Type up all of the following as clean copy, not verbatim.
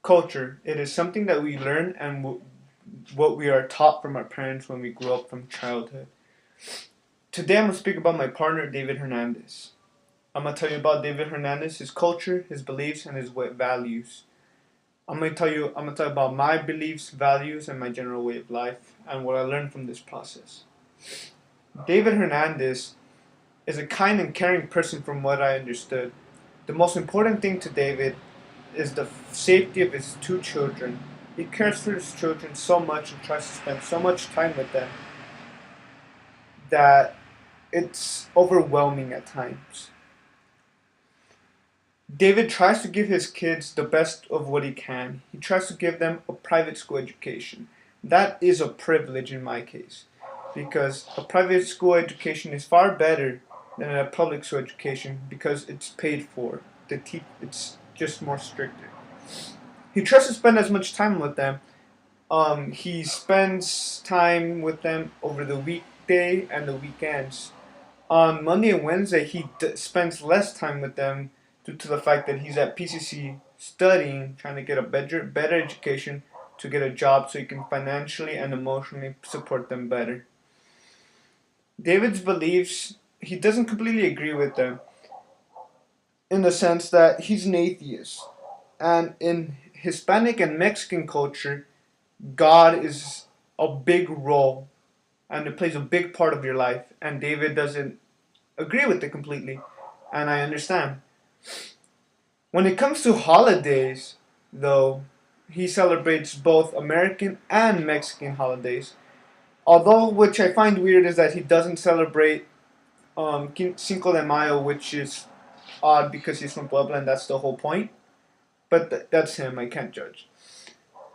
Culture. It is something that we learn and what we are taught from our parents when we grow up from childhood. Today I'm going to speak about my partner, David Hernandez. I'm going to tell you about David Hernandez, his culture, his beliefs, and his values. I'm going to tell you about my beliefs, values, and my general way of life, and what I learned from this process. David Hernandez is a kind and caring person from what I understood. The most important thing to David is the safety of his two children. He cares for his children so much and tries to spend so much time with them that it's overwhelming at times. David tries to give his kids the best of what he can. He tries to give them a private school education. That is a privilege in my case, because a private school education is far better than a public school education because it's paid for. It's just more stricter. He tries to spend as much time with them. He spends time with them over the weekday and the weekends. On Monday and Wednesday, he spends less time with them due to the fact that he's at PCC studying, trying to get a better education to get a job so he can financially and emotionally support them better. David's beliefs, he doesn't completely agree with them in the sense that he's an atheist. And in Hispanic and Mexican culture, God is a big role and it plays a big part of your life. And David doesn't agree with it completely, and I understand. When it comes to holidays, though, he celebrates both American and Mexican holidays. Although, which I find weird, is that he doesn't celebrate Cinco de Mayo, which is odd because he's from Puebla and that's the whole point. But that's him. I can't judge.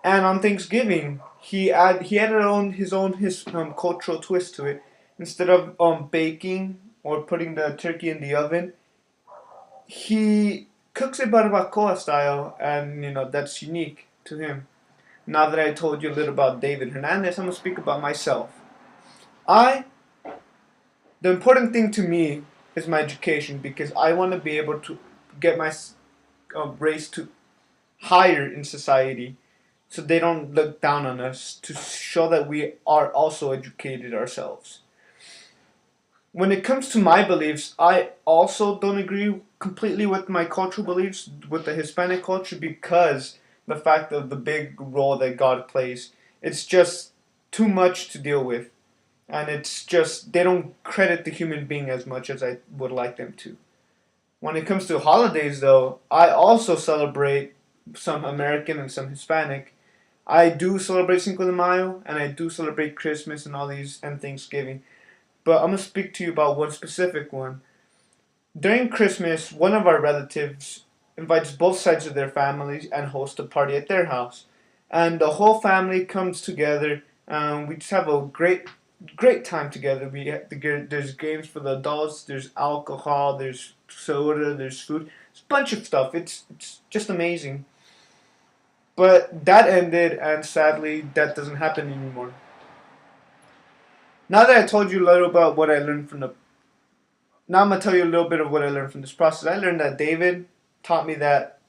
And on Thanksgiving, he added on his cultural twist to it. Instead of baking or putting the turkey in the oven, he cooks it barbacoa style, and that's unique to him. Now that I told you a little about David Hernandez, I'm gonna speak about myself. I the important thing to me is my education because I want to be able to get my race to higher in society, so they don't look down on us. To show that we are also educated ourselves. When it comes to my beliefs, I also don't agree completely with my cultural beliefs with the Hispanic culture because the fact of the big role that God plays. It's just too much to deal with. And it's just, they don't credit the human being as much as I would like them to. When it comes to holidays, though, I also celebrate some American and some Hispanic. I do celebrate Cinco de Mayo, and I do celebrate Christmas and all these, and Thanksgiving. But I'm going to speak to you about one specific one. During Christmas, one of our relatives invites both sides of their families and hosts a party at their house. And the whole family comes together, and we just have a great time together. There's games for the adults, there's alcohol, there's soda, there's food. It's a bunch of stuff. It's just amazing. But that ended, and sadly, that doesn't happen anymore. Now that I told you a little about what I learned from the Now I'm gonna tell you a little bit of what I learned from this process. I learned that David taught me that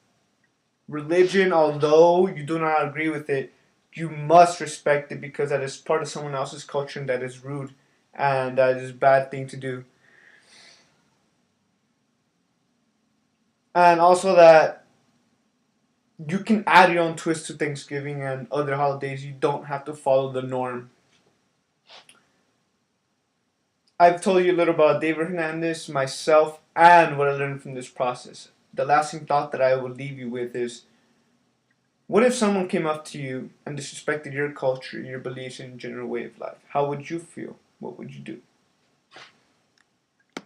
religion, although you do not agree with it, you must respect it because that is part of someone else's culture and that is rude and that is a bad thing to do. And also that you can add your own twist to Thanksgiving and other holidays. You don't have to follow the norm. I've told you a little about David Hernandez, myself, and what I learned from this process. The lasting thought that I will leave you with is, what if someone came up to you and disrespected your culture, your beliefs, and general way of life? How would you feel? What would you do?